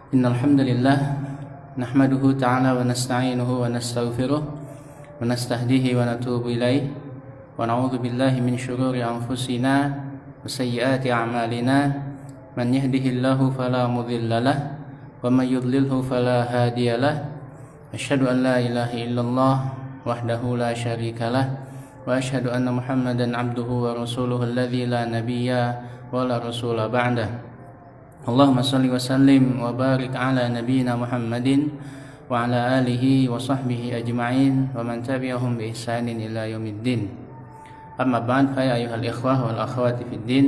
Innal hamdalillah nahmaduhu ta'ala wa nasta'inuhu wa nastaghfiruh wa nastahdihi wa natubu ilaih wa na'udzu billahi min syururi anfusina wa sayyiati a'malina man yahdihillahu fala mudhillalah wa may yudlilhu fala hadiyalah asyhadu an la ilaha illallah wahdahu la syarikalah wa asyhadu anna Muhammadan abduhu wa rasuluhu alladzi la nabiyya wa la rasula ba'dah. Allahumma salli wa sallim wa barik ala nabiyyina Muhammadin wa ala alihi wa sahbihi ajma'in wa man tabi'ahum bi ihsanin ila yaumiddin. Amma ba'd, fa ya ayyuhal ikhwah wal akhawati fid din,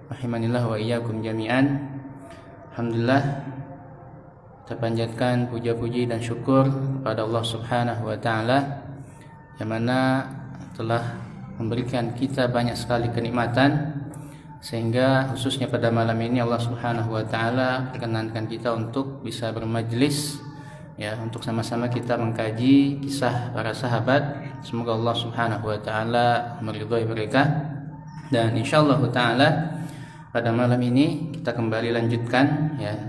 rahimanillah wa iyyakum jami'an. Alhamdulillah, kita panjatkan puja-puji dan syukur kepada Allah Subhanahu wa taala yang mana telah memberikan kita banyak sekali kenikmatan, sehingga khususnya pada malam ini Allah Subhanahu wa taala perkenankan kita untuk bisa bermajlis, ya, untuk sama-sama kita mengkaji kisah para sahabat. Semoga Allah Subhanahu wa taala meridhai mereka, dan insyaallah taala pada malam ini kita kembali lanjutkan, ya,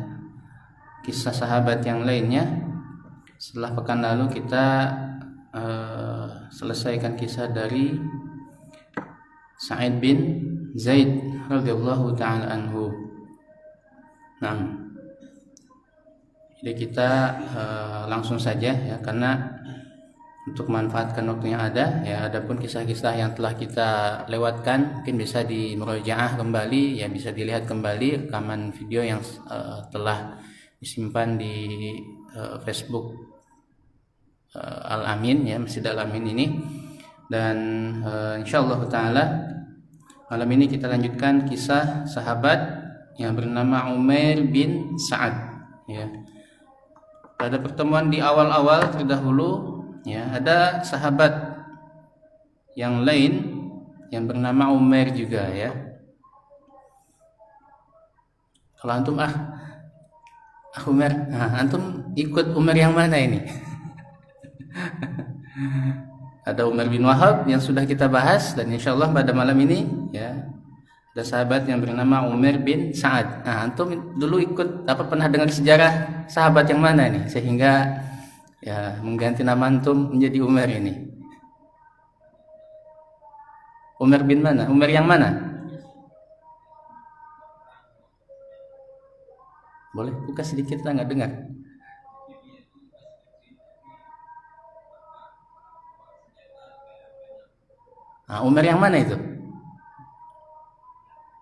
kisah sahabat yang lainnya. Setelah pekan lalu kita selesaikan kisah dari Sa'id bin Zaid radhiyallahu ta'ala anhu. Nah, jadi kita langsung saja, ya, karena untuk memanfaatkan waktu yang ada, ya, adapun kisah-kisah yang telah kita lewatkan mungkin bisa dimurajaah kembali, ya, bisa dilihat kembali rekaman video yang telah disimpan di Facebook Al-Amin, ya, Masjid Al-Amin ini. Dan insyaallah taala malam ini kita lanjutkan kisah sahabat yang bernama Umair bin Sa'ad, ya. Pada pertemuan di awal-awal terdahulu, ya, ada sahabat yang lain yang bernama Umair juga, ya. Kalau antum Umair, antum ikut Umair yang mana ini? Ada Umar bin Wahab yang sudah kita bahas, dan insyaallah pada malam ini, ya, ada sahabat yang bernama Umar bin Sa'ad. Nah, antum dulu ikut pernah dengar sejarah sahabat yang mana nih sehingga, ya, mengganti nama antum menjadi Umar ini? Umar bin mana? Umar yang mana? Boleh buka sedikit, lah, nggak dengar. Nah, Umar yang mana itu?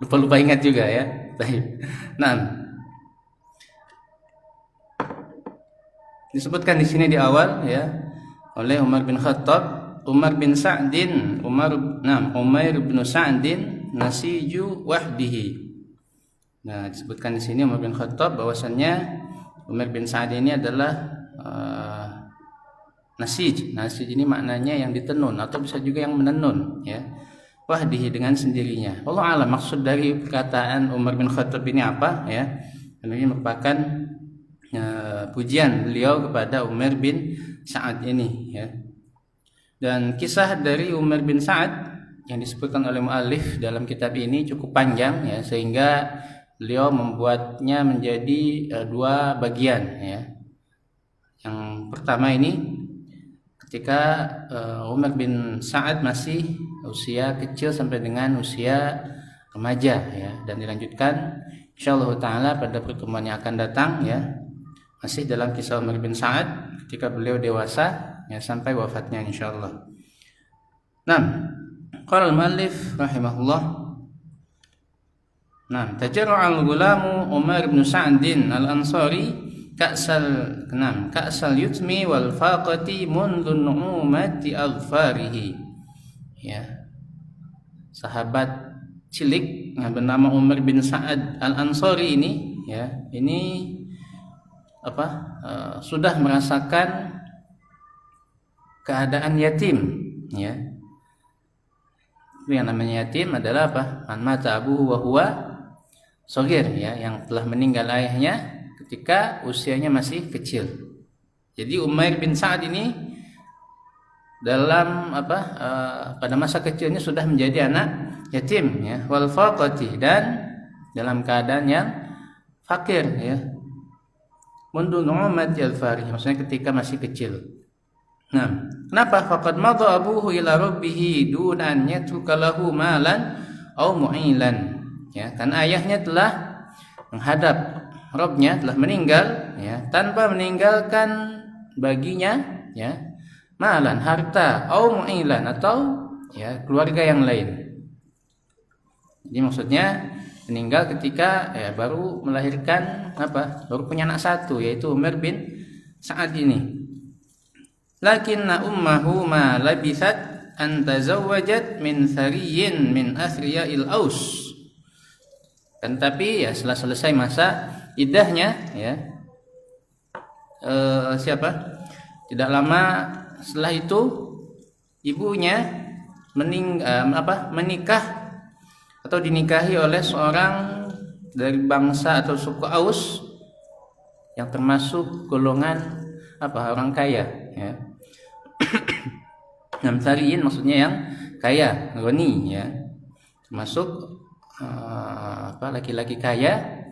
Lupa ingat juga, ya. Baik. Nah, disebutkan di sini di awal, ya, oleh Umar bin Khattab, Umar bin Sa'din, Umair bin Sa'din nasiju wahdihi. Nah, disebutkan di sini Umar bin Khattab bahwasannya Umar bin Sa'd ini adalah nasij. Nasij ini maknanya yang ditenun atau bisa juga yang menenun, ya. Wahdihi, dengan sendirinya. Allah alam maksud dari perkataan Umar bin Khattab ini apa, ya. Ini merupakan pujian beliau kepada Umar bin Sa'ad ini, ya. Dan kisah dari Umar bin Sa'ad yang disebutkan oleh muallif dalam kitab ini cukup panjang, ya, sehingga beliau membuatnya menjadi dua bagian, ya. Yang pertama ini ketika Umar bin Sa'ad masih usia kecil sampai dengan usia remaja, ya, dan dilanjutkan insyaallah taala pada pertemuan yang akan datang, ya, masih dalam kisah Umar bin Sa'ad ketika beliau dewasa, ya, sampai wafatnya insyaallah. Nah, qala al-muallif rahimahullah, nah, tajarra al-gulamu Umar bin Sa'din al-Ansari ka'sal yutmi wal faqati mundu nu'umati aghfarihi, ya. Sahabat cilik yang bernama Umar bin Sa'ad al-Ansari ini, ya, ini sudah merasakan keadaan yatim, ya. Yang namanya yatim adalah man mata abuhu wa huwa shaghir, ya, yang telah meninggal ayahnya ketika usianya masih kecil. Jadi Umair bin Sa'ad ini dalam pada masa kecilnya sudah menjadi anak yatim, ya, wal faqati, dan dalam keadaan yang fakir, ya. mundu nu'mati al-farih, maksudnya ketika masih kecil. Nah, kenapa? Faqad madha abuhu ila rabbih duna an yatruka lahu malan aw mu'ilan. Ya, karena ayahnya telah menghadap Rabbnya, telah meninggal, ya, tanpa meninggalkan baginya, ya, malan, harta, aw mu'ilan, atau ya keluarga yang lain. Jadi maksudnya meninggal ketika baru melahirkan baru punya anak satu, yaitu Umar bin Sa'ad ini. Lakinna ummahu ma labithat an tazawwajat min thariyin min athriya'il Aus. Dan tapi ya setelah selesai masa iddahnya, ya tidak lama setelah itu ibunya menikah atau dinikahi oleh seorang dari bangsa atau suku Aus yang termasuk golongan orang kaya, ya. Namsariin maksudnya yang kaya, ghani, ya. Termasuk laki-laki kaya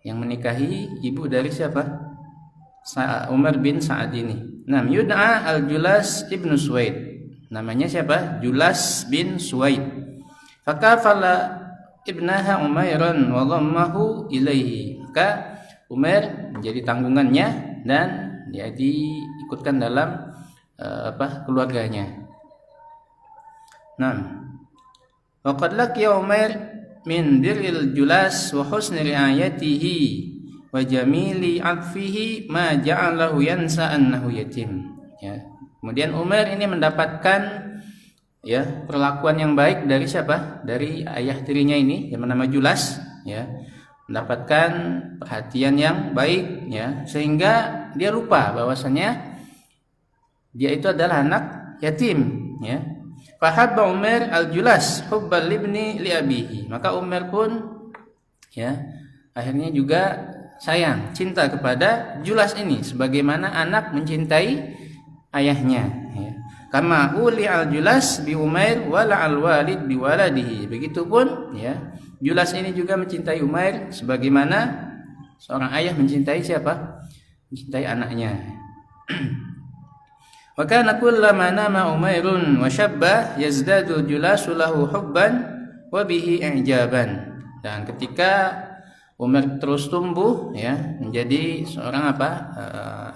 yang menikahi ibu dari siapa? Umar bin Sa'ad ini. Nam yud'a al-Julas ibnu Suwaid. Namanya siapa? Julas bin Suwaid. Fakafala ibnaha Umairan wa dhammahu ilaihi. Maka Umar menjadi tanggungannya dan dia diikutkan dalam keluarganya. Nah, waqad laqiya Umair min birril Julas wa husni ri'ayatihi wa jamili 'atfihi ma ja'alahu yansa annahu yatim. Ya. Kemudian Umar ini mendapatkan perlakuan yang baik dari siapa? Dari ayah tirinya ini yang bernama Julas, ya. Mendapatkan perhatian yang baik, ya, sehingga dia lupa bahwasanya dia itu adalah anak yatim, ya. Fahabba Umar al-Julas hubbal libni li abihi. Maka Umar pun akhirnya juga sayang, cinta kepada Julas ini sebagaimana anak mencintai ayahnya, ya. Kama uli al-Julas bi Umair wala al-walid bi waladihi. Begitupun Julas ini juga mencintai Umair sebagaimana seorang ayah mencintai siapa? Mencintai anaknya. Wa kana kullama nama Umairun wa shabba yazdadu Julasu lahu hubban wa bihi i'jaban. Dan ketika Umar terus tumbuh, menjadi seorang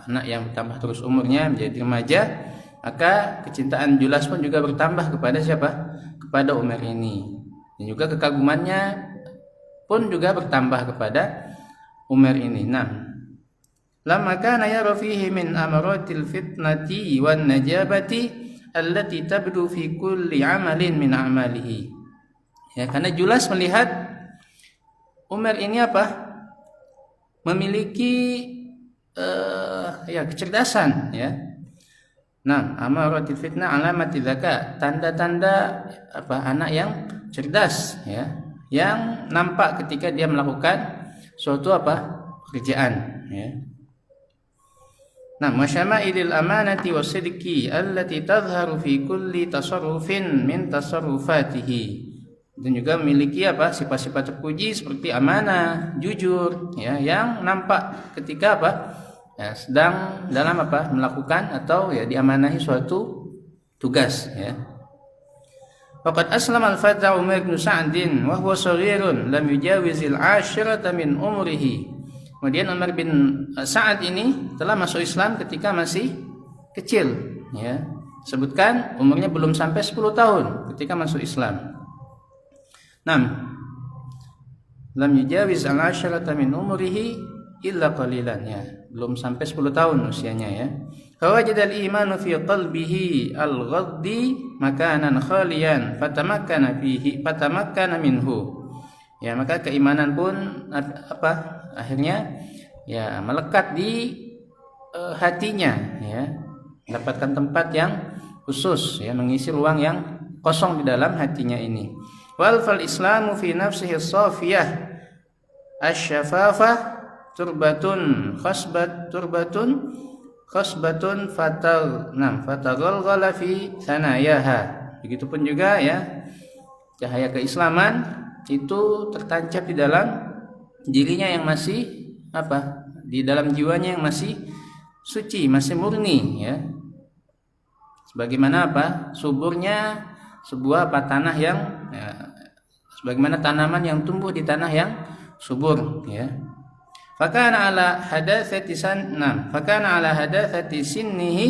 anak yang bertambah terus umurnya, menjadi remaja, maka kecintaan Julas pun juga bertambah kepada siapa? Kepada Umar ini. Dan juga kekagumannya pun juga bertambah kepada Umar ini. Nah, lamma kana yara fihi min amaratil fitnati wan najabati allati tabdu fi kulli amalin min amalihi. Ya, karena Julas melihat Umar ini memiliki kecerdasan, ya. Nah, amaratil fitnah alamatil zaka, tanda-tanda anak yang cerdas, ya, yang nampak ketika dia melakukan suatu pekerjaan, ya. Nah, masyama'ilil amanati wasidqi allati tadhharu fi kulli tasarrufin min tasarrufatihi. Dan juga memiliki sifat-sifat terpuji seperti amanah, jujur, ya, yang nampak ketika sedang dalam melakukan atau diamanahi suatu tugas, ya. Faqad aslama al-fata Umar bin Sa'din wa huwa shaghirun lam yujawizil 'ashrata min umrihi. Kemudian Umar bin Sa'ad ini telah masuk Islam ketika masih kecil, ya. Sebutkan umurnya belum sampai 10 tahun ketika masuk Islam. 6. Lam yujawiz al-'ashrata min umrihi illa qalilan, ya. Belum sampai 10 tahun usianya, ya. Fawajada al-imanu fi qalbihi al-ghaddi makanan khaliyan fatamakkana minhu. Ya, maka keimanan pun akhirnya melekat di hatinya, ya. Mendapatkan tempat yang khusus, ya, mengisi ruang yang kosong di dalam hatinya ini. Wal fal islamu fi nafsihi as-safiyah asy-syafafah turbatun khasbatun fataghalghala fi sanayaha. Begitupun juga, ya, cahaya keislaman itu tertancap di dalam dirinya yang masih di dalam jiwanya yang masih suci, masih murni, ya. Sebagaimana apa? Suburnya sebuah tanah yang sebagaimana tanaman yang tumbuh di tanah yang subur, ya. Fakana ala hadatsati sinnihi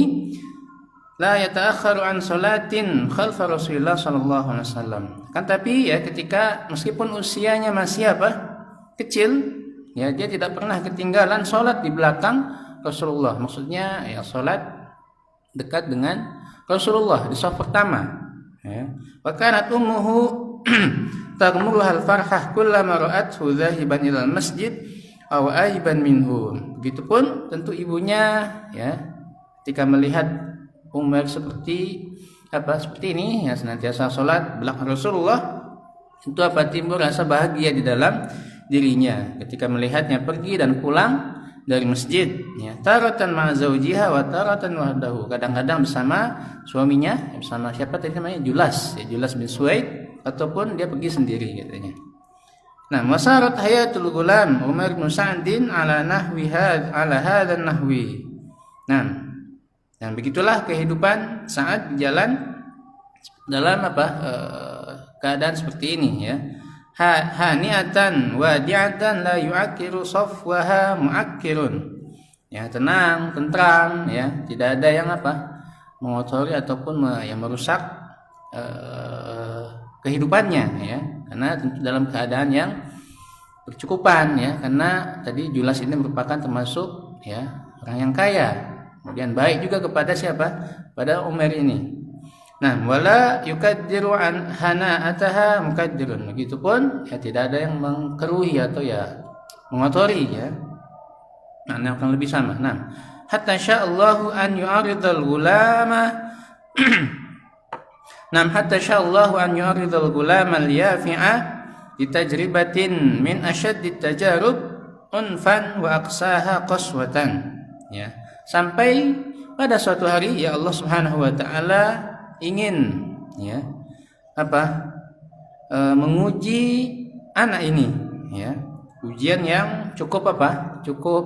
la yata'akhkharu an salatin khalfa Rasulullah sallallahu alaihi wasallam. Kan tapi ya ketika meskipun usianya masih kecil, ya dia tidak pernah ketinggalan salat di belakang Rasulullah. Maksudnya ya salat dekat dengan Rasulullah di shaf pertama, ya. Wa kanat ummuhu tagmuruha al-farhah kullama ra'athu dhahiban ila al-masjid aw aiban minhu. Begitupun tentu ibunya, ya, ketika melihat Umar seperti ini, ya, senantiasa salat belakang Rasulullah, itu timbul rasa bahagia di dalam dirinya ketika melihatnya pergi dan pulang dari masjid, ya. Taratan ma'a zawjiha wa taratan wahdahu. Kadang-kadang bersama suaminya, bersama siapa tadi namanya? Julas bin Suwaid, ataupun dia pergi sendiri katanya. Nah, masarat hayatul gulam Umar bin Sa'din ala hadzal nahwi. Nah, dan begitulah kehidupan saat berjalan dalam keadaan seperti ini, ya. Hani'atan wadi'atan la yu'akkiru safwaha mu'akkirun. Ya, tenang, tentram, ya, tidak ada yang mengotori ataupun yang merusak kehidupannya, ya. Karena tentu dalam keadaan yang bercukupan, ya. Karena tadi Julas ini merupakan termasuk, ya, orang yang kaya. Kemudian baik juga kepada siapa? Pada Umar ini. Nah, wala yukaddiru an hana'ataha mukaddirun. Begitupun ya tidak ada yang mengkeruhi atau ya mengotori, ya. Nah, ini akan lebih sama. Nah, hatta sya'allahu an yu'aridal gulama Nam hatta sya'allahu an yu'aridal gulama al-yafi'a litajribatin min asyaddit tajarub unfan wa aqsaha qaswatan, ya. Sampai pada suatu hari, ya, Allah Subhanahu wa taala ingin, ya, menguji anak ini, ya. Ujian yang cukup cukup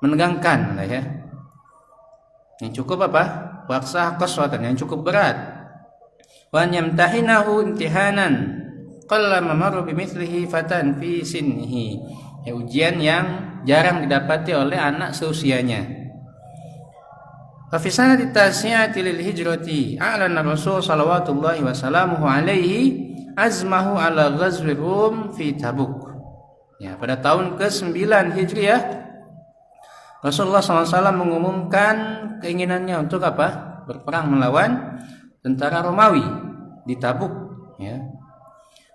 menegangkan lah, ya. Yang cukup waqsah qaswatan, yang cukup berat. Wa yamtahinahu imtihanan qallama marra bimithlihi fatan fi sinnihi. Ya, ujian yang jarang didapati oleh anak seusianya. Fa fi sanati tasi'ati lil hijrati a'lana Rasul sallallahu wasallamuhu alaihi azmahu ala ghazwi Rum fi Tabuk. Ya, pada tahun ke-9 Hijriah Rasulullah SAW mengumumkan keinginannya untuk berperang melawan tentara Romawi di Tabuk, ya.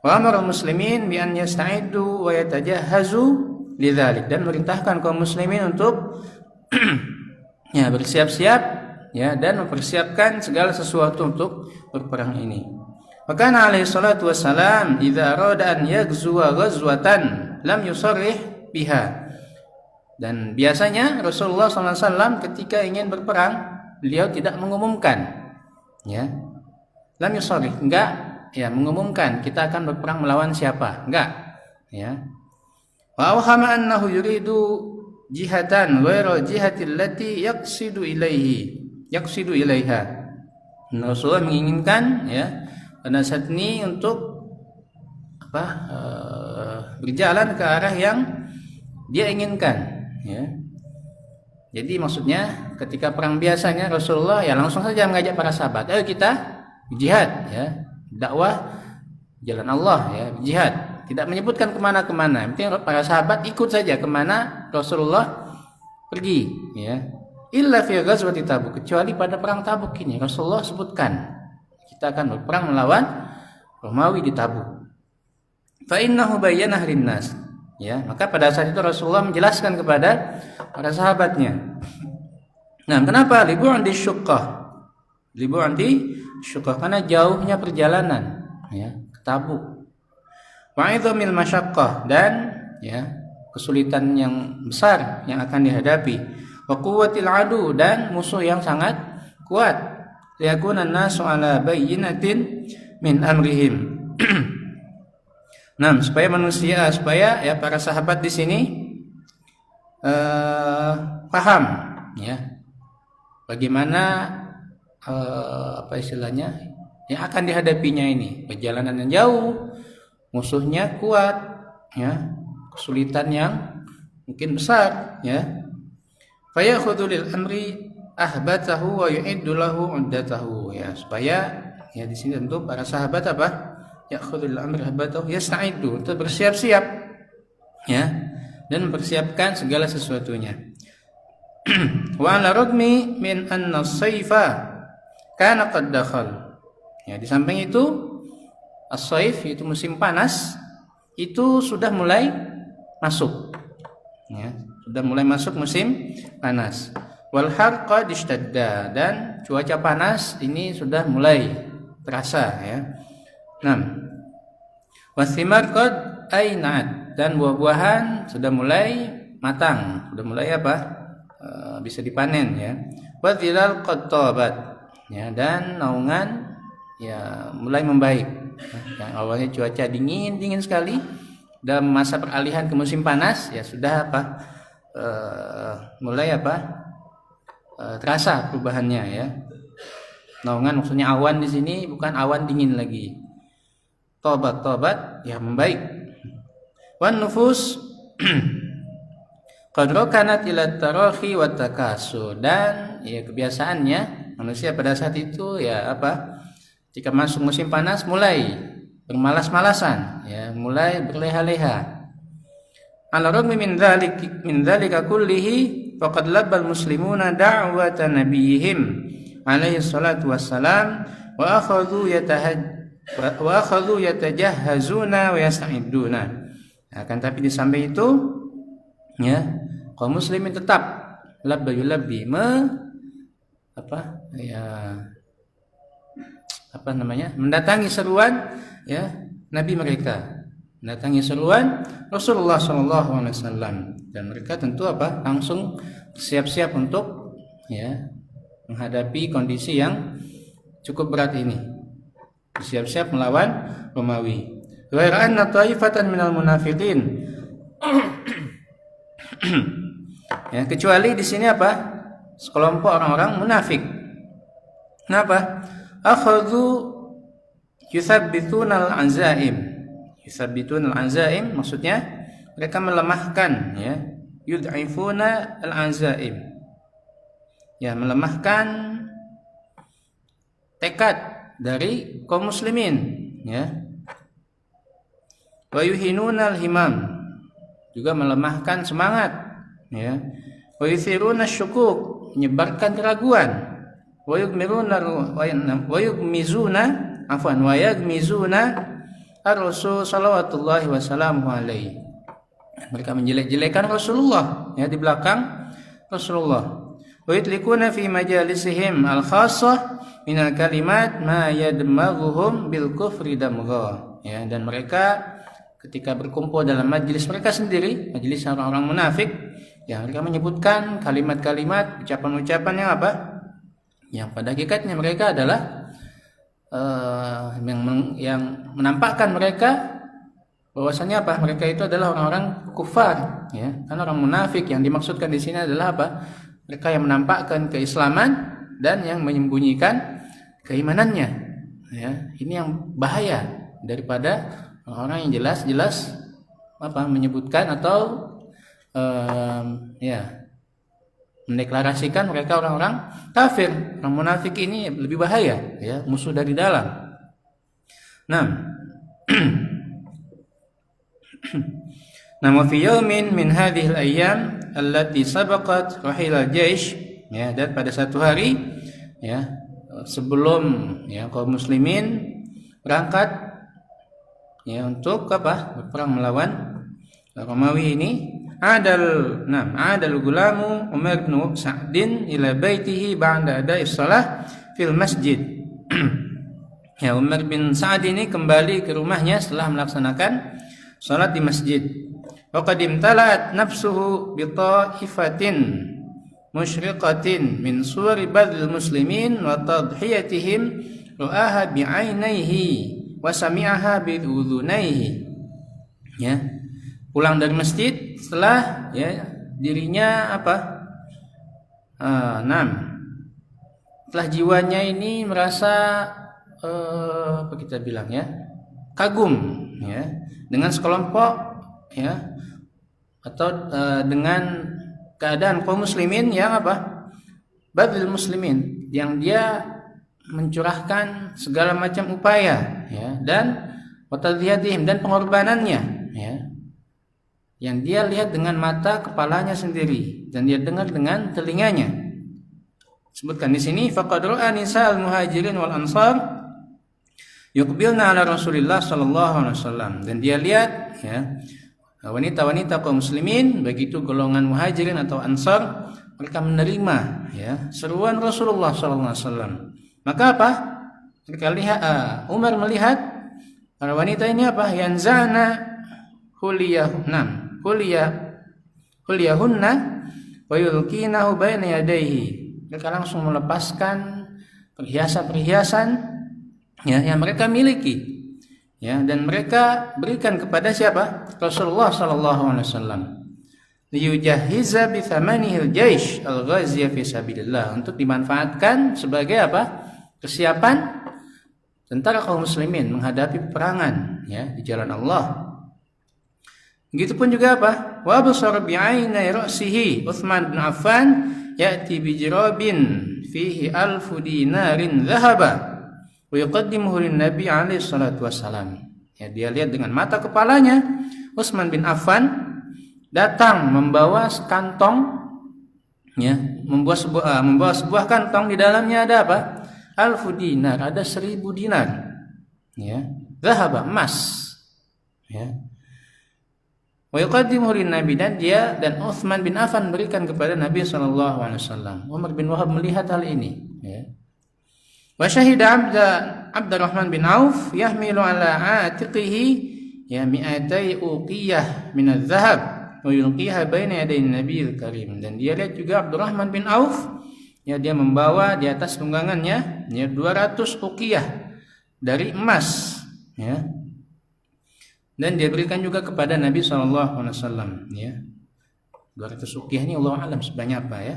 Wa amara muslimin bi an yasta'iddu wa yatajahhazu lidzalik, dan merintahkan kaum muslimin untuk ya bersiap-siap, ya, dan mempersiapkan segala sesuatu untuk berperang ini. Maka alaihi salatu wassalam idza arada an yaghzuwa ghazwatan lam yusarrih biha. Dan biasanya Rasulullah SAW ketika ingin berperang, beliau tidak mengumumkan, ya. Lam yusarrih, enggak, ya, mengumumkan kita akan berperang melawan siapa, enggak, ya. Wa awhama annahu yuridu jihatan ghairu jihatil lati yaqsidu ilaiha. Rasulullah menginginkan, ya, pada saat ini untuk berjalan ke arah yang dia inginkan, ya. Jadi maksudnya ketika perang biasanya Rasulullah ya langsung saja mengajak para sahabat, ayo kita jihad, ya, dakwah jalan Allah, ya, jihad. Tidak menyebutkan kemana-kemana. Yang penting para sahabat ikut saja kemana Rasulullah pergi, ya. Illa fi ghazwati Tabuk, kecuali pada perang Tabuk ini Rasulullah sebutkan kita akan berperang melawan Romawi di Tabuk. Fa innahu bayyana linnas, ya. Maka pada saat itu Rasulullah menjelaskan kepada para sahabatnya. Nah, kenapa libu'an di syuqqah? Libu'an di syuqqah karena jauhnya perjalanan, ya, ke Tabuk. Wa'idhamil masyaqqah, dan, ya, kesulitan yang besar yang akan dihadapi. Wa quwwatil adu, dan musuh yang sangat kuat. Liyakunan nasu ala bayyinatin min amrihim. Nah, supaya ya para sahabat di sini paham ya bagaimana apa istilahnya yang akan dihadapinya ini, perjalanan yang jauh, musuhnya kuat ya, kesulitan yang mungkin besar ya. Fa yakhudhu lil amri ahbatahu wa yu'iddu lahu 'uddatahu ya, supaya ya di sini tentu para sahabat apa? Yakhudhu lil amri ahbatahu yasta'iddu, untuk bersiap-siap ya dan mempersiapkan segala sesuatunya. Wa ala ragmi min anna as-sayfa kana qad dakhal. Ya, di samping itu as-sayf itu musim panas itu sudah mulai masuk. Ya, sudah mulai masuk musim panas. Wal har qad ishtadda, dan cuaca panas ini sudah mulai terasa ya. 6. Wathimar qad ainat, dan buah-buahan sudah mulai matang, sudah mulai apa? Bisa dipanen ya. Wa dhilal qad tabat, ya, dan naungan ya mulai membaik. Yang awalnya cuaca dingin sekali, dan masa peralihan ke musim panas ya sudah apa? Mulai apa? Terasa perubahannya ya. Naungan maksudnya awan di sini bukan awan dingin lagi. Tobat ya membaik. Wan nufus qad rakanat ila tarahi wa takasu, dan ya kebiasaannya manusia pada saat itu ya apa? Jika masuk musim panas mulai bermalas-malasan ya, mulai berleha-leha. Ala ragmi min dzalika kullihi faqad labbal muslimuna da'wata nabiyihim alaihi salatu wassalam wa akhadhu yatajahhazuna wa yasta'iduna. Akan tapi di samping itu ya kaum muslimin tetap labbi mendatangi seruan ya nabi mereka, mendatangi seruan Rasulullah SAW, dan mereka tentu apa langsung siap-siap untuk ya menghadapi kondisi yang cukup berat ini, siap-siap melawan Romawi. Ghaira anna ta'ifatan minal munafiqin ya, kecuali di sini apa? Sekelompok orang-orang munafik. Kenapa? Akhadhu yuthabbituna al-azaim. Yuthabbituna al-azaim maksudnya mereka melemahkan ya, yud'ifuna al-azaim. Ya, melemahkan tekad dari kaum muslimin ya. Wa yuhinuna al-himam, juga melemahkan semangat ya. Wa yuthiruna syukuk, menyebarkan keraguan. Wa yagmizuna ar-rasul sallallahu wasallam alaihi. Mereka menjelek-jelekan Rasulullah ya di belakang Rasulullah. Wa yutlikuna fi majalisihim al-khassah min al-kalimat ma yadmaghuhum bil kufri damgha ya, dan mereka ketika berkumpul dalam majelis mereka sendiri, majelis orang-orang munafik, ya mereka menyebutkan kalimat-kalimat, ucapan-ucapan yang apa? Yang pada hakikatnya mereka adalah yang menampakkan mereka bahwasanya apa? Mereka itu adalah orang-orang kufar, ya. Karena orang munafik yang dimaksudkan di sini adalah apa? Mereka yang menampakkan keislaman dan yang menyembunyikan keimanannya. Ya, ini yang bahaya daripada orang yang jelas-jelas apa menyebutkan atau mendeklarasikan mereka orang-orang kafir. Orang munafik ini lebih bahaya ya, musuh dari dalam. Nah, wa fi yawmin min hadhihi al-ayyam allati sabaqat rahil al-jaysh ya, dan pada satu hari ya sebelum ya kaum muslimin berangkat ya untuk apa? Berperang melawan Romawi ini. Adal gulamu Umar bin Sa'din ila baitihi ba'da ada'is shalah fil masjid. Ya, Umar bin Sa'd ini kembali ke rumahnya setelah melaksanakan salat di masjid. Wa qad imtalat nafsuhu bi ta'ifatin musyriqatin min suwari badil muslimin wa tadhiyatihim ra'aha bi'ainaihi wa sami'aha bi udhunaihi. ya, pulang dari masjid setelah ya dirinya apa? Setelah jiwanya ini merasa apa kita bilang ya, kagum ya dengan sekelompok ya atau dengan keadaan kaum muslimin yang apa? Badil muslimin, yang dia mencurahkan segala macam upaya ya dan watadhiyatihim, dan pengorbanannya ya, yang dia lihat dengan mata kepalanya sendiri dan dia dengar dengan telinganya. Sebutkan di sini, faqad ra'a nisa'al muhajirin wal ansar yuqbilna ala Rasulillah sallallahu alaihi wasallam, dan dia lihat ya wanita-wanita kaum muslimin, begitu golongan muhajirin atau ansar, mereka menerima ya seruan Rasulullah sallallahu alaihi wasallam. Maka apa? Mereka lihat, Umar melihat para wanita ini apa? Yanzana huliyahunna wa yulqinahu baina yadayhi. Mereka langsung melepaskan perhiasan-perhiasan ya yang mereka miliki ya, dan mereka berikan kepada siapa? Rasulullah sallallahu alaihi wasallam. Liyujahhiza bi thamanihil jaish al-ghaziya fi sabilillah, untuk dimanfaatkan sebagai apa? Kesiapan tentara kaum muslimin menghadapi peperangan ya di jalan Allah. Begitupun juga apa? Wa absara bi'ainai ra'sihi Utsman bin Affan ya'ti bi jirabin fihi 1000 dinarin dhahaba wa yuqaddimuhu lin-nabi alaihi salatu wassalam. Ya, dia lihat dengan mata kepalanya Utsman bin Affan datang membawa kantong ya, membawa sebuah kantong, di dalamnya ada apa? 1000 dinar, ada 1000 dinar. Ya, dhahaba, emas. Ya. Wa yuqaddimuhu lin-nabi, dan dia dan Utsman bin Affan berikan kepada Nabi sallallahu alaihi wasallam. Umar bin Wahab melihat hal ini ya. Wa syahida Abdurrahman bin Auf yahmilu ala atiqihi ya 200 uqiyah min adh-dhahab wa yulqiha baina yaday Nabi al-Karim, dan dia lihat juga Abdurrahman bin Auf ya, dia membawa di atas tunggangannya ya 200 uqiyah dari emas ya, dan dia berikan juga kepada Nabi sallallahu alaihi wasallam ya. 200 uqiyah ini Allah alam sebanyak apa ya.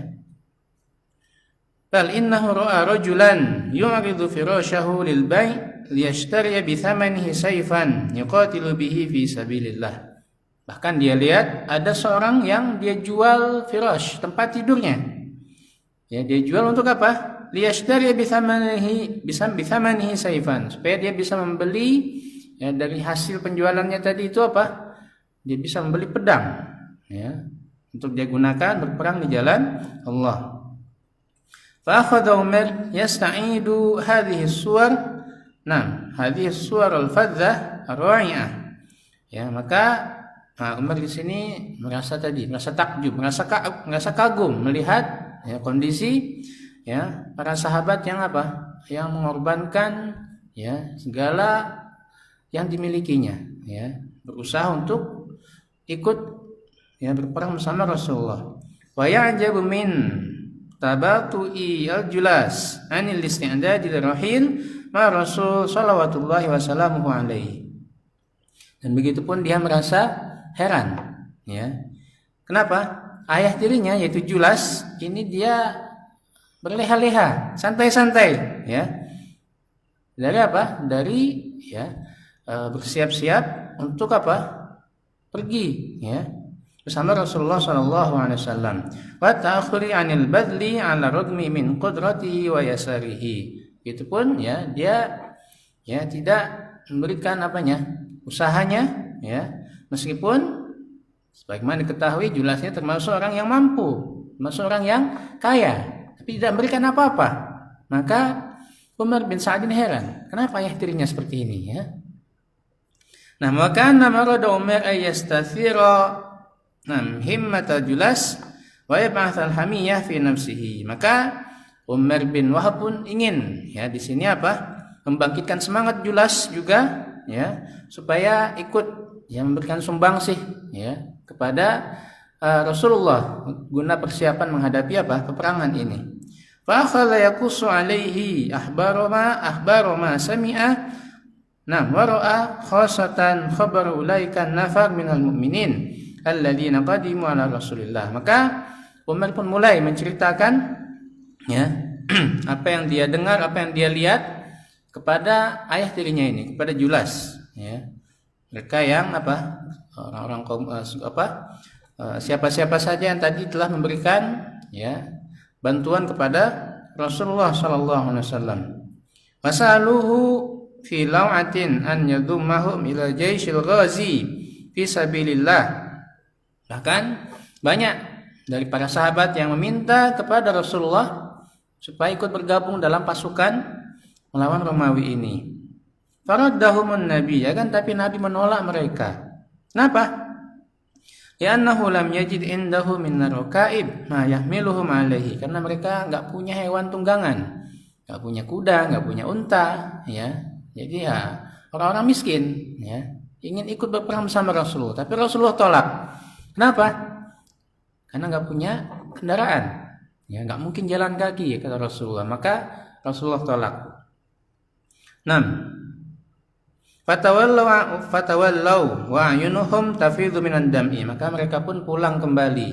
Bal innahu ra'a rajulan yu'ridu firashahu lil bai' liyashtari bi thamanihi sayfan yuqatilu bihi fi sabilillah. Bahkan dia lihat ada seorang yang dia jual firash, tempat tidurnya. Ya, dia jual untuk apa? Liyashtari bi thamanihi sayfan, supaya dia bisa membeli ya, dari hasil penjualannya tadi itu apa? Dia bisa membeli pedang ya, untuk dia gunakan berperang di jalan Allah. Fa akhadha Umar yasta'idu hadhihi as-suwar. Hadhihi as-suwar al-fadhah ar-ra'i'ah. Ya, maka Umar di sini merasa takjub, merasa kagum melihat ya, kondisi ya para sahabat yang apa? Yang mengorbankan ya segala yang dimilikinya ya, berusaha untuk ikut ya berperang bersama Rasulullah. Wa ya'jabu min tabatu'i al-julas anil isti'dad lirahil ma Rasul sallallahu wasallamu alaihi. Dan begitu pun dia merasa heran ya. Kenapa? Ayah tirinya yaitu Julas ini dia berleha-leha, santai-santai ya. Dari apa? Dari ya bersiap-siap untuk apa? Pergi ya bersama Rasulullah sallallahu alaihi wasallam. Wa ta'khuri 'anil badli 'ala ragmi min qudratihi wa yasarihi. Itu pun ya dia ya tidak memberikan usahanya ya, meskipun sebagaimana diketahui Julasnya termasuk orang yang mampu, termasuk orang yang kaya, tapi tidak memberikan apa-apa. Maka Umar bin Sa'ad heran, kenapa ayah tirinya seperti ini ya? Nah, maka marada Umar ayastathira himmata Julas wa yab'ath al-hamiyah fi nafsihi. Maka Umar bin Wahab pun ingin ya di sini apa? Membangkitkan semangat Julas juga ya, supaya ikut ya memberikan sumbangsih ya kepada Rasulullah guna persiapan menghadapi apa? Peperangan ini. Fa akhadha yaqussu alaihi akhbara ma sami'a Nah, wa ra'a khasatan khabar ulaika nafar minal mu'minin alladzina qadimu ala Rasulillah. Maka Umar pun mulai menceritakan ya apa yang dia dengar, apa yang dia lihat kepada ayah tirinya ini, kepada Julas ya. Mereka yang orang-orang kaum siapa-siapa saja yang tadi telah memberikan ya bantuan kepada Rasulullah sallallahu alaihi wasallam. Wasaluhu fi law'atin an yadummahum ila jaisil ghazi fi sabilillah. Bahkan banyak dari para sahabat yang meminta kepada Rasulullah supaya ikut bergabung dalam pasukan melawan Romawi ini. Faraddahumun Nabi, ya kan, tapi Nabi menolak mereka. Kenapa? Li'annahu lam yajid indahu min narakaib ma yahmiluhum alaihi. Karena mereka enggak punya hewan tunggangan, enggak punya kuda, enggak punya unta, ya. Jadi ya orang-orang miskin, ya, ingin ikut berperang bersama Rasulullah, tapi Rasulullah tolak. Kenapa? Karena enggak punya kendaraan, ya, enggak mungkin jalan kaki, kata Rasulullah. Maka Rasulullah tolak. 6. Fatawallau wa ayunuhum tafidhu minan dam'i. Maka mereka pun pulang kembali,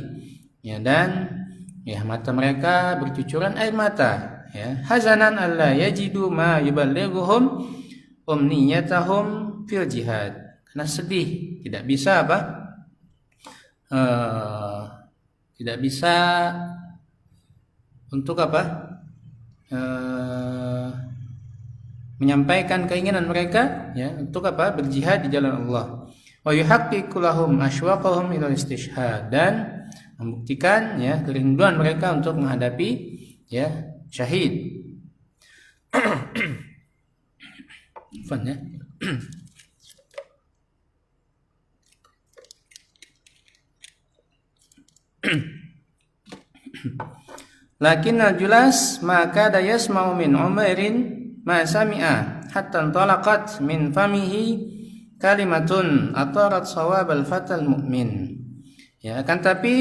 ya, dan ya mata mereka bercucuran air mata, ya, hazanan alla yajidu ma yuballighuhum umniyatahum fil jihad. Karena sedih tidak bisa tidak bisa untuk menyampaikan keinginan mereka, ya, untuk berjihad di jalan Allah. Wa yuhaqqiqu lahum ashwaqahum ila istishhad, dan membuktikan, ya, kerinduan mereka untuk menghadapi, ya, syahid. Fun, ya. Lakin al-Julas maka yasma'u min Umairin ma sami'a hatta talaqat min famihi kalimatun atarat sawabal fatal mu'min. Ya, akan tapi,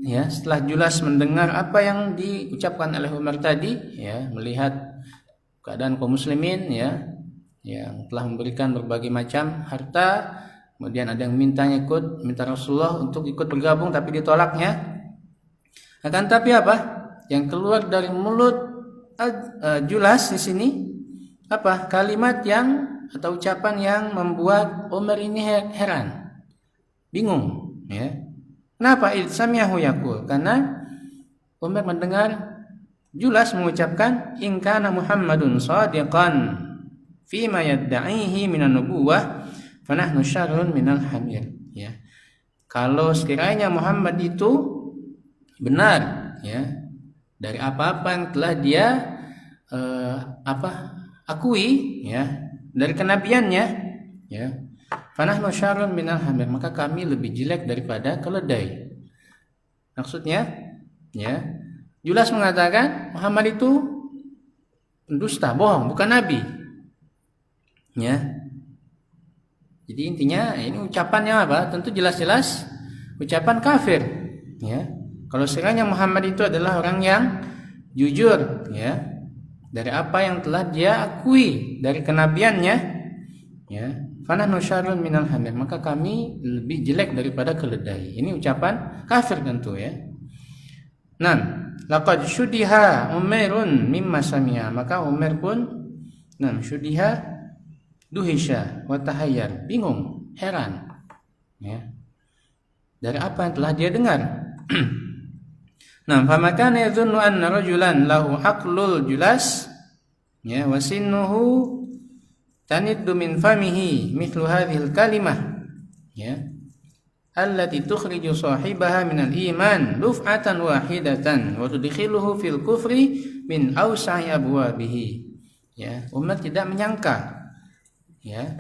ya, setelah Julas mendengar apa yang diucapkan oleh Umar tadi, ya, melihat keadaan kaum muslimin, ya, yang telah memberikan berbagai macam harta, kemudian ada yang minta Rasulullah untuk ikut bergabung tapi ditolaknya. Akan tapi yang keluar dari mulut Julas di sini kalimat atau ucapan yang membuat Umar ini heran, bingung, ya. Kenapa? Sami'ahu yaqul, karena Umar mendengar Julas mengucapkan in kana Muhammadun shadiqan fima yadda'ihi minan nubuwah fa nahnu syarrun minal hamir, ya. Kalau sekiranya Muhammad itu benar, ya, dari apa-apa yang telah dia akui, ya, dari kenabiannya, ya, fanahnu syarrun minal hamir, maka kami lebih jelek daripada keledai. Maksudnya, ya, Julas mengatakan Muhammad itu pendusta, bohong, bukan nabi, ya. Jadi intinya ini ucapannya tentu jelas-jelas ucapan kafir, ya. Kalau sekiranya Muhammad itu adalah orang yang jujur, ya, dari apa yang telah dia akui dari kenabiannya, ya, fanahnu syarrun minal hamir, maka kami lebih jelek daripada keledai. Ini ucapan kafir tentu, ya. Nah, laqad syudiha Umairun mimma sami'a, maka Umar pun syudiha duhisha wa tahayyar, bingung, heran, ya, dari apa yang telah dia dengar. Nah, famakana yadhunnu anna rajulan lahu aqlul Julas, ya, wa sinnuhu taniddu min famihi mithlu hadhil kalimah, ya, allati tukhriju sahibaha minal iman duf'atan wahidatan wa tudkhiluhu fil kufri min awsa'i abwabihi. Ya, Umar tidak menyangka, ya,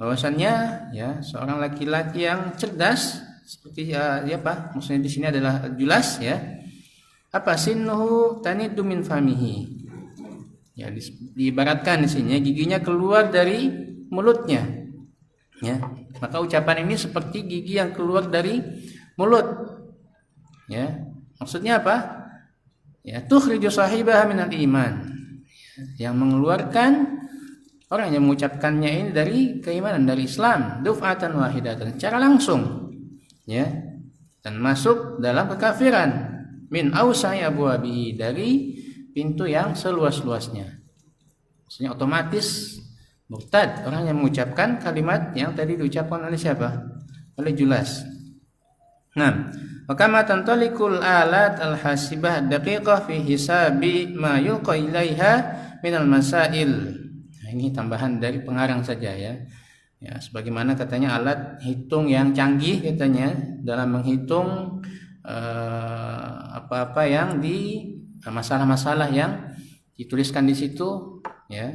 bahwasannya, ya, seorang laki-laki yang cerdas seperti maksudnya di sini adalah Julas, ya, sinnuhu taniddu min famihi, ya, diibaratkan di sini giginya keluar dari mulutnya, ya, maka ucapan ini seperti gigi yang keluar dari mulut, ya, maksudnya ya, tukhriju sahibaha minal iman, yang mengeluarkan orang yang mengucapkannya ini dari keimanan, dari Islam, duf'atan wahidatan, secara langsung, ya, dan masuk dalam kekafiran, min ausai abwabihi, dari pintu yang seluas-luasnya. Maksudnya otomatis murtad orang yang mengucapkan kalimat yang tadi diucapkan oleh siapa? Oleh Julas. Nah, wakama tantalikul alat al-hasibah daqiqah fi hisabi ma yulqa ilaiha minal masail. Nah, ini tambahan dari pengarang saja ya. Ya, sebagaimana katanya alat hitung yang canggih katanya dalam menghitung apa-apa yang di masalah-masalah yang dituliskan di situ, ya.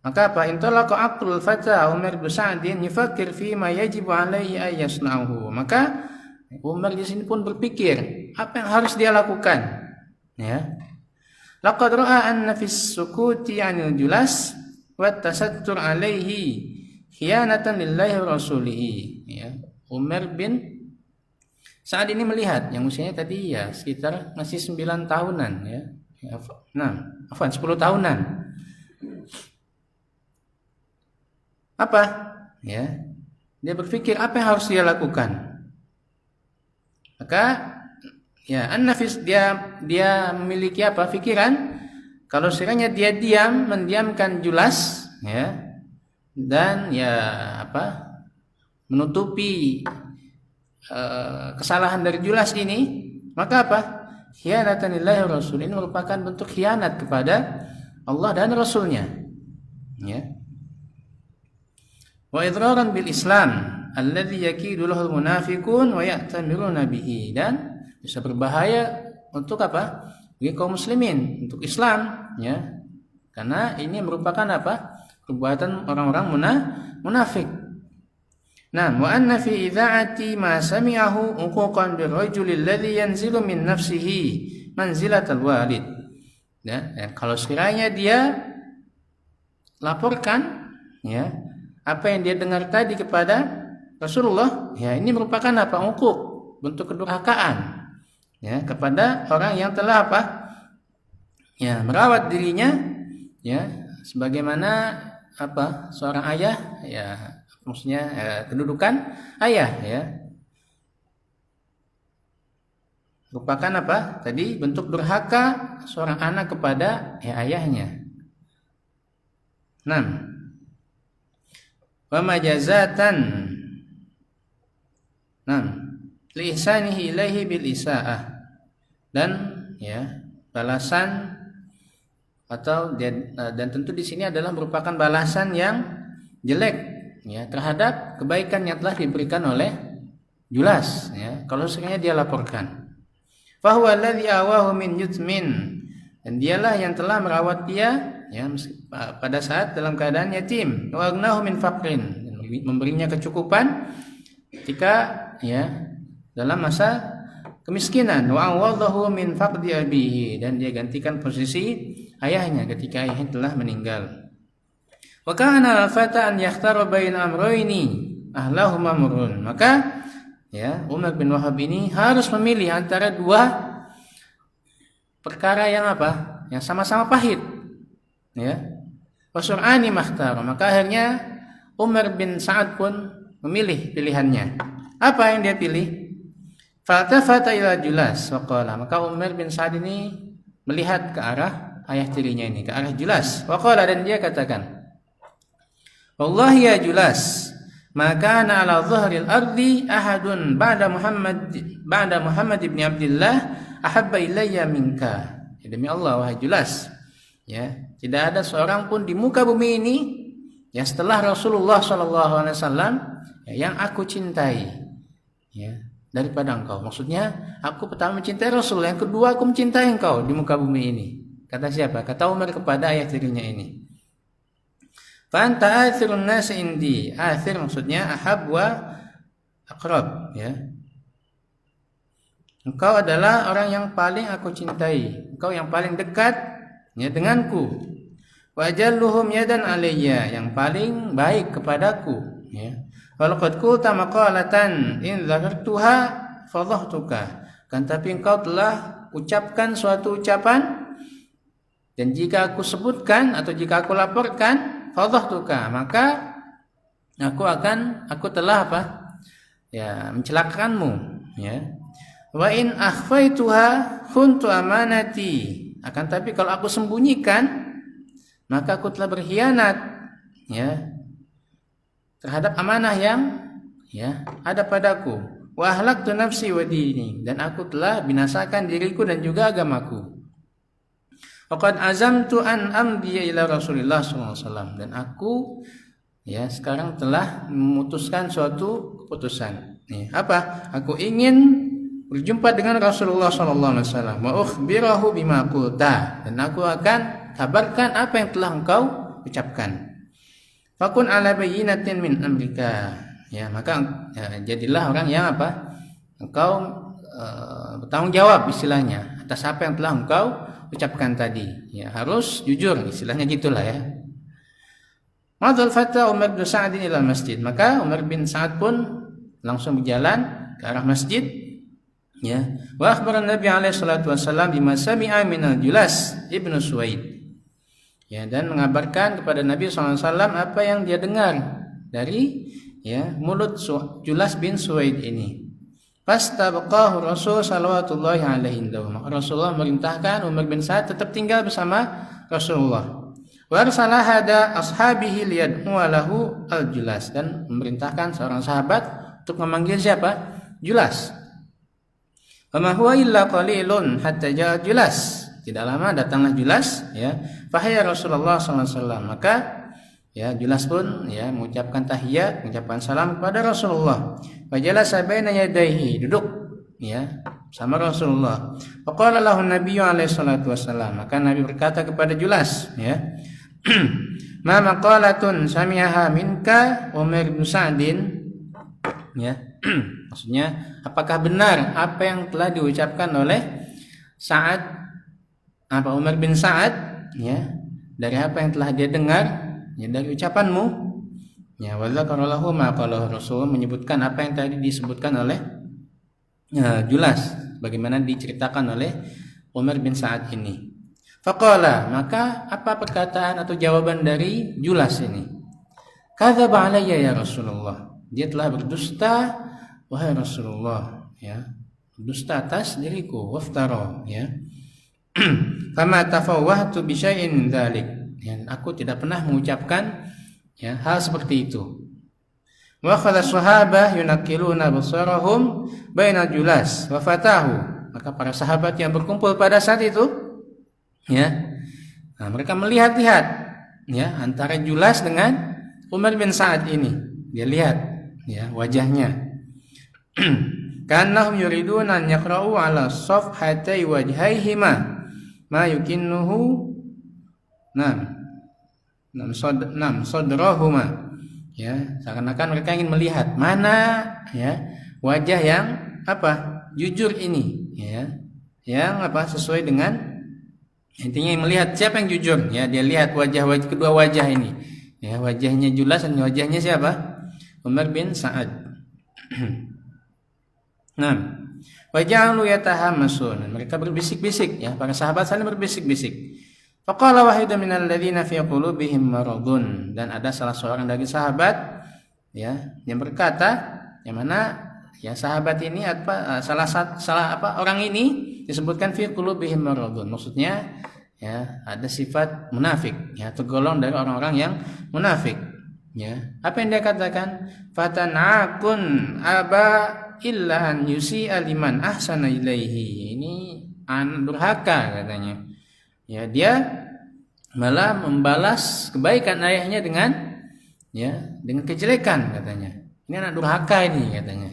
Maka apa? Intalaqa aqlul fata Umar bin Sa'din yafakir fi ma yajibu alaihi ay yasna'uhu. Maka Umar di sini pun berpikir apa yang harus dia lakukan, ya. Laqad ra'a anna fis sukuti 'anil Julas wa tasattur alaihi khiyanatan lillahi wa rasulihi, ya. Umar bin Sa'ad ini melihat yang usianya tadi ya sekitar masih 9 tahunan ya. 10 tahunan. Apa? Ya. Dia berpikir apa yang harus dia lakukan. Maka ya an-nafis dia memiliki apa? Pikiran kalau sekiranya dia mendiamkan Julas, ya. Dan ya apa? Menutupi kesalahan dari Julas ini, maka apa? Khianatan lillahi wa rasul, ini merupakan bentuk khianat kepada Allah dan Rasulnya, ya. Wa idraran bil Islam alladhi yakidu lahul munafiqun wa ya'tamiruna bihi, dan bisa berbahaya untuk apa? Bagi kaum muslimin, untuk Islam, ya. Karena ini merupakan apa? Perbuatan orang-orang munafik. Nah, wa anna fi idha'ati ma sami'ahu uquqan birrajuli alladhi yanzilu min nafsihi manzilatal walid. Ya, kalau sekiranya dia laporkan, ya, apa yang dia dengar tadi kepada Rasulullah, ya, ini merupakan apa? Uquq, bentuk kedurhakaan, ya, kepada orang yang telah apa? Ya, merawat dirinya, ya, sebagaimana apa? Seorang ayah, ya, maksudnya kedudukan ayah, ya, merupakan apa? Tadi bentuk durhaka seorang anak kepada ayahnya. 6. Wa majazatan. 6. Li ihsanihi ilaihi bil isaah. Dan ya, balasan atau dan tentu di sini adalah merupakan balasan yang jelek, ya, terhadap kebaikan yang telah diberikan oleh Julas, ya, kalau sekiranya dia laporkan. Fahuwa alladhi awahu min yutmin, dan dialah yang telah merawat dia, ya, pada saat dalam keadaan yatim. Wa agnahu min faqrin, memberinya kecukupan ketika, ya, dalam masa kemiskinan. Wa awadahu min faqdi abihi, dan dia gantikan posisi ayahnya ketika ayahnya telah meninggal. Wa kana al-fata an yakhtara baina amrayni ahlahuma murrun. Maka ya, Umar bin Wahab ini harus memilih antara dua perkara yang apa? Yang sama-sama pahit, ya. Wa sur'ani makhtara. Maka akhirnya Umar bin Sa'ad pun memilih pilihannya. Apa yang dia pilih? Faltafata ila Julas wa qala. Maka Umar bin Sa'ad ini melihat ke arah ayah tirinya ini, ke arah Julas. Wa qala, dan dia katakan, wallahi ya Julas, maka kana ala dhahril ardi ahadun ba'da Muhammad ibn Abdullah ahabba ilayya minka. Ya, demi Allah wahai Julas, ya, tidak ada seorang pun di muka bumi ini, ya, setelah Rasulullah sallallahu alaihi wasallam, ya, yang aku cintai, ya, daripada engkau. Maksudnya aku pertama mencintai Rasul, yang kedua aku mencintai engkau di muka bumi ini. Kata siapa? Kata Umar kepada ayah tirinya ini. Fa'anta athirun nas indi. Athir maksudnya ahab wa aqrab, ya. Engkau adalah orang yang paling aku cintai, engkau yang paling dekat, ya, denganku. Wa ajalluhum yadan alayya, yang paling baik kepadaku, ya. Walaqad qulta maqalatan in dzakartuha fadhahtuka. Kan tapi engkau telah ucapkan suatu ucapan, dan jika aku sebutkan atau jika aku laporkan, fadhahtuka, maka aku telah apa? Ya, mencelakakanmu, ya. Wa in akhfaituha khuntu amanati. Akan tapi kalau aku sembunyikan, maka aku telah berkhianat, ya, terhadap amanah yang ya ada padaku. Wa ahlaktu nafsi wa dini, dan aku telah binasakan diriku dan juga agamaku. Faqad azamtu an amdiya ila Rasulillah sallallahu alaihi wasallam, dan aku ya sekarang telah memutuskan suatu keputusan. Nih, apa? Aku ingin berjumpa dengan Rasulullah sallallahu alaihi wasallam, wa ukhbirahu bima qulta, dan aku akan kabarkan apa yang telah engkau ucapkan. Fakun ala bayyinatin min amrika, ya, maka ya, jadilah orang yang apa? Engkau bertanggung jawab istilahnya atas apa yang telah engkau ucapkan tadi. Ya, harus jujur istilahnya gitulah ya. Madzal fata Umar bin Sa'ad ila masjid, maka Umar bin Sa'ad pun langsung berjalan ke arah masjid, ya. Wa akhbara Nabi alaihi salatu wasallam bima sami'a min al-Julas ibnu Suwaid, ya, dan mengabarkan kepada Nabi SAW apa yang dia dengar dari ya mulut Julas bin Suwaid ini. Fastabaqahu Rasul sallallahu alaihi wasallam. Rasulullah merintahkan Umar bin Sa'ad tetap tinggal bersama Rasulullah. Wa arsala hada ashabihi liyad'u lahu al-Julas, dan memerintahkan seorang sahabat untuk memanggil siapa? Julas. Wa ma huwa illa qalilun hatta ja'a Julas. Tidak lama datanglah Julas, ya. Fahaya Rasulullah sallallahu alaihi wasallam. Maka ya Julas pun ya mengucapkan tahiyat, mengucapkan salam kepada Rasulullah. Wa jalasa baina yadayhi, duduk ya sama Rasulullah. Faqala lahu Nabiyyu alaihi salatu wasallam, maka Nabi berkata kepada Julas, ya. Ma maqalatun sami'aha minka Umar bin Sa'din, ya. Maksudnya, apakah benar apa yang telah diucapkan oleh Umar bin Sa'ad, ya, dari apa yang telah dia dengar, ya, dari ucapanmu, ya. Wa dzakaralahu ma qala Rasul, menyebutkan apa yang tadi disebutkan oleh Julas, bagaimana diceritakan oleh Umar bin Sa'ad ini. Faqala, maka apa perkataan atau jawaban dari Julas ini? Kadzaba alayya ya Rasulullah, dia telah berdusta wahai Rasulullah, ya, berdusta atas diriku, waftara, ya. Kama tafawwahtu bi syai'in dzalik, ya, aku tidak pernah mengucapkan ya hal seperti itu. Wa khala sahabah yunaqiluna basarahum baina Julas wa fatahu, maka para sahabat yang berkumpul pada saat itu, ya, nah, mereka melihat-lihat ya antara Julas dengan Umar bin Sa'ad ini. Dia lihat ya wajahnya. Kannahum yuriduna an yaqra'u ala safhatai wajhaihima ma yukinnuhu sadrahuma, ya, seakan-akan mereka ingin melihat mana ya wajah yang apa jujur ini, ya, yang apa sesuai dengan intinya melihat siapa yang jujur, ya. Dia lihat wajah kedua wajah ini, ya, wajahnya Julas dan wajahnya siapa? Umar bin Sa'ad. Nah, waja'alu yatahamasun, mereka berbisik-bisik, ya, para sahabat saling berbisik-bisik. Faqala wahidun minal ladzina fi qulubihim maradun, dan ada salah seorang dari sahabat, ya, yang berkata, yang mana ya sahabat ini orang ini disebutkan fi qulubihim maradun, maksudnya ya ada sifat munafik, ya, tergolong dari orang-orang yang munafik, ya. Apa yang dia katakan? Fatanakun aba illa an yusi'a liman ahsana ilaihi, ini durhaka katanya, ya, dia malah membalas kebaikan ayahnya dengan kejelekan katanya. Ini anak durhaka ini katanya.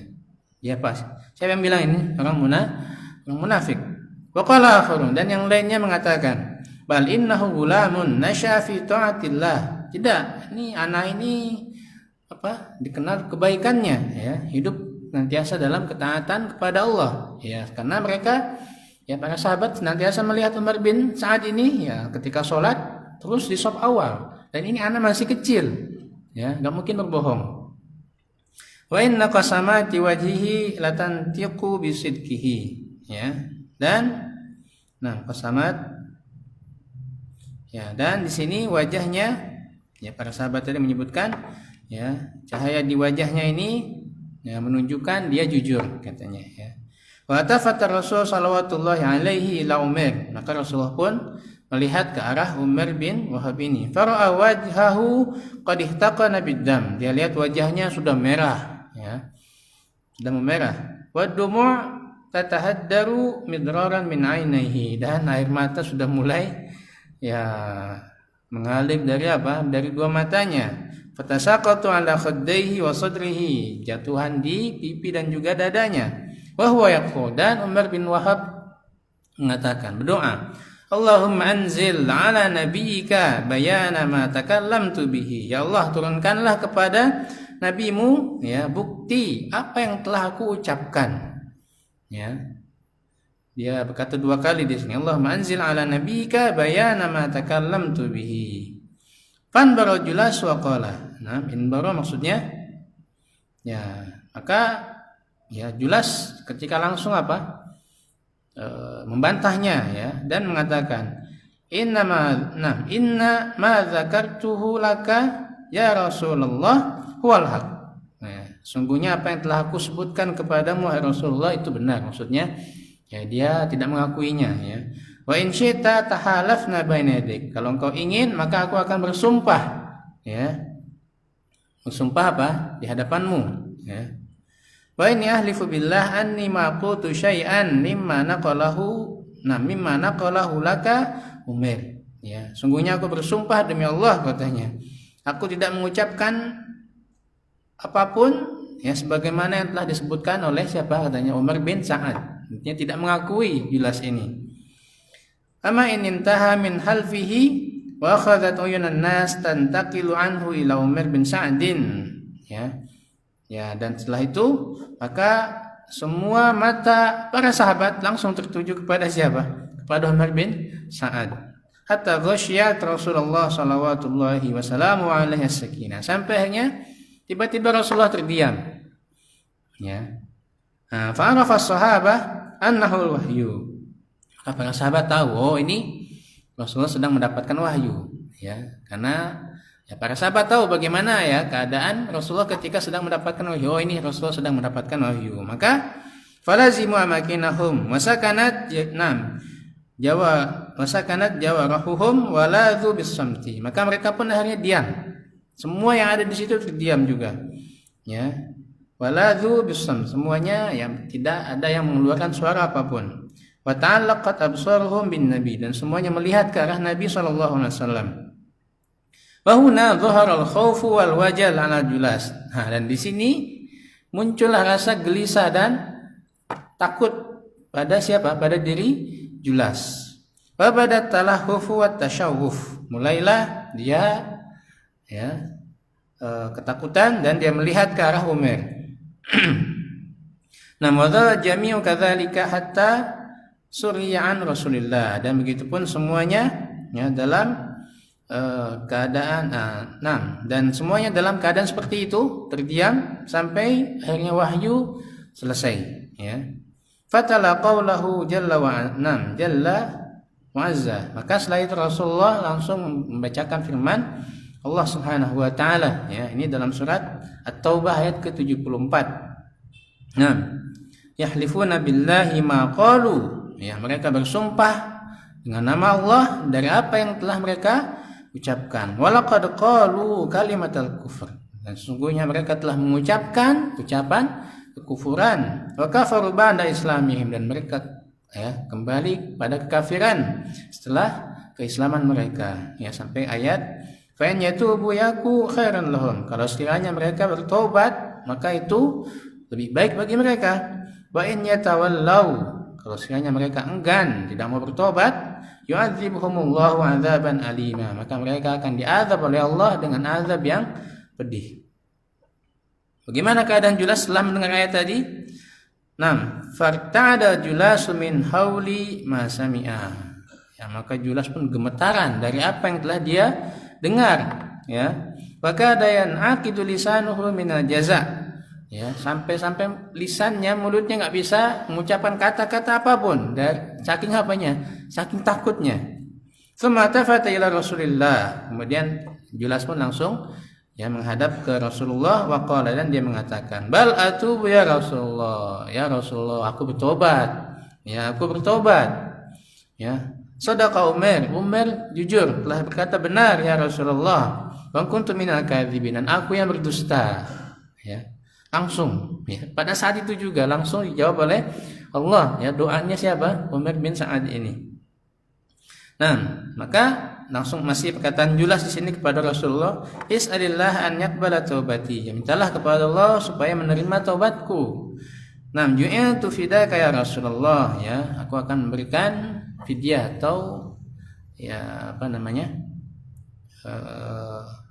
Ya pas. Siapa yang bilang ini? Orang munafik. Wa qala akharun, dan yang lainnya mengatakan, bal innahu gulamun nasya fi taatillah. Tidak, ini anak ini apa? Dikenal kebaikannya, ya, hidup senantiasa dalam ketaatan kepada Allah, ya, karena mereka, ya, para sahabat senantiasa melihat Umar bin Sa'ad ini, ya, ketika sholat terus di shaf awal, dan ini anak masih kecil, ya, nggak mungkin berbohong. Wa inna qasamati wajhihi latantiqu bisidqihi, ya, dan qasamat, ya, dan di sini wajahnya, Ya, para sahabat tadi menyebutkan ya, cahaya di wajahnya ini ya menunjukkan dia jujur katanya ya. Wa tafata Rasul sallallahu alaihi ila Umar. Maka Rasulullah pun melihat ke arah Umar bin Wahab ini. Fara'a wajhahu qad ihtaqana biddam. Dia lihat wajahnya sudah merah ya. Sudah memerah. Wa dumu' tatahaddaru midraran min 'ainaihi, dan air mata sudah mulai ya mengalir dari apa? Dari dua matanya. Fatasaqatu 'ala khaddaihi wa sadrihi. Jatuhan di pipi dan juga dadanya. Wa huwa yaqul, dan Umar bin Wahab mengatakan, berdoa, Allahumma anzil ala nabiyyika bayana ma takallamtu bihi. Ya Allah, turunkanlah kepada nabimu ya bukti apa yang telah aku ucapkan. Ya. Dia berkata dua kali di sini, Allahumma anzil ala nabiyyika bayana ma takallamtu bihi. Fanbara Julas wa qala. Nah, inbara maksudnya ya, maka ya Julas ketika langsung apa? Membantahnya ya, dan mengatakan inna ma dzakartuhu laka ya Rasulullah huwal haq. Nah, sungguhnya apa yang telah aku sebutkan kepadamu wahai Rasulullah itu benar. Maksudnya ya dia tidak mengakuinya ya. Wa in syi'ta tahalafna baina yadik. Kalau engkau ingin maka aku akan bersumpah ya. Bersumpah apa? Di hadapanmu ya. Wa inni ahlifu billah anni ma qultu syai'an mimma naqalahu laka Umar. Ya, sungguhnya aku bersumpah demi Allah katanya, aku tidak mengucapkan apapun ya sebagaimana yang telah disebutkan oleh siapa katanya Umar bin Sa'ad. Artinya tidak mengakui Julas ini. Ama in intaha min halfihi wa akhadhat uyunan nas tantaqilu anhu ila Umar bin Sa'din. Ya, dan setelah itu maka semua mata para sahabat langsung tertuju kepada siapa? Kepada Umar bin Sa'ad. Hatta ghasyiyat Rasulullah sallallahu alaihi wasallam alaihi sakinah. Sampai akhirnya tiba-tiba Rasulullah terdiam. Ya. Fa'arafa as-sahabah annahu wahyu. Maka para sahabat tahu, oh ini Rasulullah sedang mendapatkan wahyu, ya. Karena ya, para sahabat tahu bagaimana ya keadaan Rasulullah ketika sedang mendapatkan wahyu. Oh, ini Rasulullah sedang mendapatkan wahyu. Maka falazimu amakinahum wasakanat jawarahuhum waladhu bisamti. Maka mereka pun akhirnya diam. Semua yang ada di situ terdiam juga. Ya. Waladhu bisam. Semuanya yang tidak ada yang mengeluarkan suara apapun. Wa ta'allaqat absaruhum bin nabi, dan semuanya melihat ke arah Nabi sallallahu alaihi wasallam. Wa huna dhahara al-khawfu wal wajal 'ala Julas. Nah, dan di sini muncullah rasa gelisah dan takut pada siapa? Pada diri Julas. Wa badat talahufu wat tasyawuf. Mulailah dia ya ketakutan dan dia melihat ke arah Umar. Nah, wadha jami'u kadzalika hatta surya'an Rasulillah, dan begitupun semuanya ya dalam keadaan dan semuanya dalam keadaan seperti itu, terdiam sampai akhirnya wahyu selesai ya. Fatala qaulahu jalla wa azza. Maka setelah itu Rasulullah langsung membacakan firman Allah Subhanahu wa taala ya, ini dalam surat At-Taubah ayat ke-74. Nah, yahlifuna billahi ma qalu. Ya, mereka bersumpah dengan nama Allah dari apa yang telah mereka ucapkan. Walaqad qalu kalimatal kufr. Dan sesungguhnya mereka telah mengucapkan ucapan kekufuran. Wa kafaru ba'da islamihim, dan mereka ya kembali pada kekafiran setelah keislaman mereka. Ya, sampai ayat fa in yatubu yaku khairan lahum. Kalau sekiranya mereka bertobat, maka itu lebih baik bagi mereka. Wa in yatawallau, kalau sekiranya mereka enggan, tidak mau bertobat, yu'adzibuhumullahu 'adzaban alima, maka mereka akan diazab oleh Allah dengan azab yang pedih. Bagaimana keadaan Julas setelah mendengar ayat tadi? Farta'ada Julasu min hauli ma sami'a. Ya, maka Julas pun gemetaran dari apa yang telah dia dengar, ya. Wa kadayan aqidu lisanuhu minal jaza'. Ya, sampai lisannya, mulutnya nggak bisa mengucapkan kata-kata apapun dari saking apanya, saking takutnya. Tsumma tafata ila Rasulillah, kemudian Julas pun langsung menghadap ke Rasulullah wa qala, dan dia mengatakan, bal atubu ya Rasulullah, ya Rasulullah, aku bertobat. Aku bertobat. Sadaqa Umar jujur telah berkata benar ya Rasulullah. Wa kuntu minal kadzibin, dan aku yang berdusta. Langsung pada saat itu juga langsung dijawab oleh Allah, doanya siapa? Umar bin Sa'ad ini. Nah, maka langsung masih perkataan Julas di sini kepada Rasulullah, is'alillah an yaqbala taubati, mintalah kepada Allah supaya menerima taubatku. Nah, ju'iltu fidaka ya Rasulullah, aku akan memberikan fidyah atau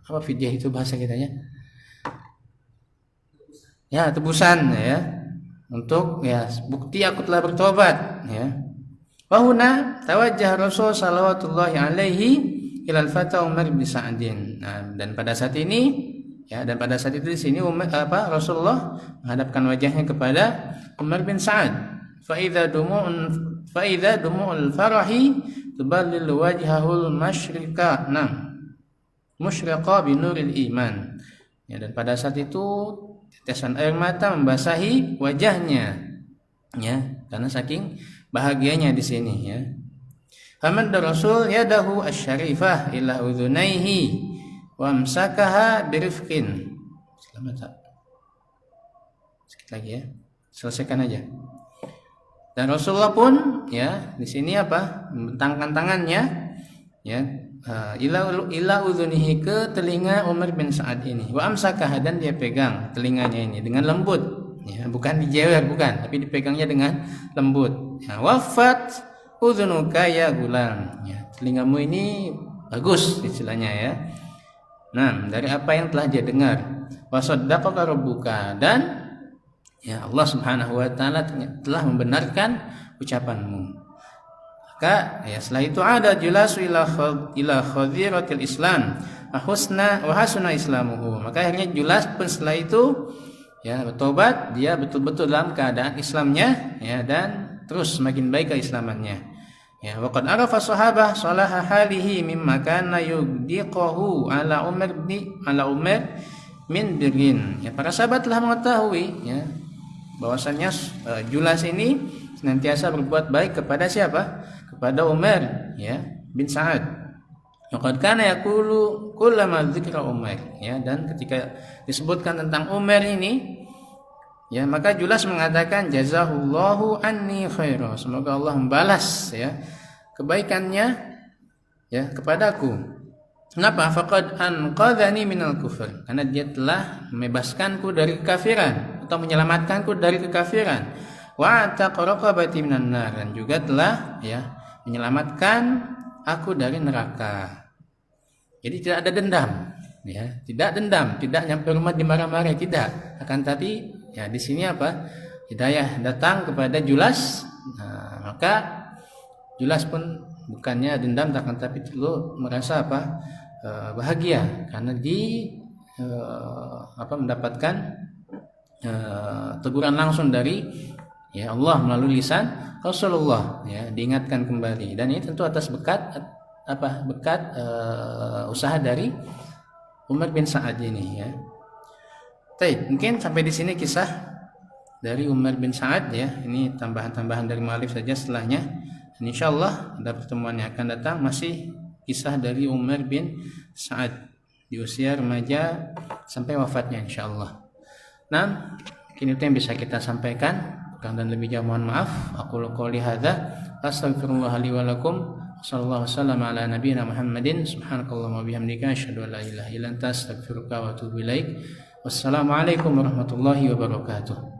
apa fidyah itu bahasa kitanya? Tebusan untuk bukti aku telah bertobat wa huna tawajjah Rasul sallallahu alaihi ilal fata Umar bin Sa'adin. Dan pada saat ini di sini Rasulullah menghadapkan wajahnya kepada Umar bin Sa'ad. Fa idza dumu'ul farahi tuballil wajhahul masyriqa musyriqa binuril iman. Dan pada saat itu tetesan air mata membasahi wajahnya, karena saking bahagianya di sini. Hamad Rasul yadahu asy-syarifah ila udhunaihi wa amsakaha birifqin. Selamat. Sekali lagi selesaikan aja. Dan Rasulullah pun di sini membentangkan tangannya ila udhunihi, ke telinga Umar bin Sa'ad ini, wa amsakah, dan dia pegang telinganya ini dengan lembut, bukan dijewer, bukan, tapi dipegangnya dengan lembut. Wafat udhunuka ya gulam, telingamu ini bagus istilahnya Nah, dari apa yang telah dia dengar. Wa saddaqaka rabbuka, dan Allah Subhanahu wa taala telah membenarkan ucapanmu. Maka setelah itu ada julasu ila khadiratil Islam wa hasuna islamuhu. Maka akhirnya Julas pun setelah itu bertobat, dia betul-betul dalam keadaan Islamnya dan terus semakin baik keislamannya. Wa qad arafa sahabah salaha halihi mimma kana yugdiqahu ala Umar min birrin. Para sahabat telah mengetahui bahwasanya Julas ini senantiasa berbuat baik kepada siapa? Kepada Umar bin Sa'ad. Maka kana yaqulu kullama dzikra Umar, dan ketika disebutkan tentang Umar ini maka Julas mengatakan jazahullahu anni khaira, semoga Allah membalas kebaikannya kepadaku. Kenapa? Faqad anqadhani minal kufr, karena dia telah membebaskanku dari kekafiran atau menyelamatkanku dari kekafiran. Wa taqraqabati minan nar, dan juga telah menyelamatkan aku dari neraka. Jadi tidak ada dendam, tidak nyampe rumah dimarah-marah, tidak. Akan tapi di sini hidayah datang kepada Julas. Nah, maka Julas pun bukannya dendam, akan tapi dulu merasa bahagia karena mendapatkan teguran langsung dari Allah melalui lisan Rasulullah, diingatkan kembali, dan ini tentu atas berkat usaha dari Umar bin Sa'ad ini Baik, mungkin sampai di sini kisah dari Umar bin Sa'ad ini tambahan-tambahan dari mu'allif saja. Setelahnya insyaallah ada pertemuan yang akan datang masih kisah dari Umar bin Sa'ad di usia remaja sampai wafatnya insyaallah. Nah, mungkin itu yang bisa kita sampaikan. Kurang dan lebih jauh mohon maaf. Aqulu qouli hadza astaghfirullah li wa lakum. Sallallahu wasallam ala nabiyyina Muhammadin. Subhanakallahumma wa bihamdika asyhadu an la ilaha illa anta astaghfiruka wa atubu ilaik. Wassalamualaikum warahmatullahi wabarakatuh.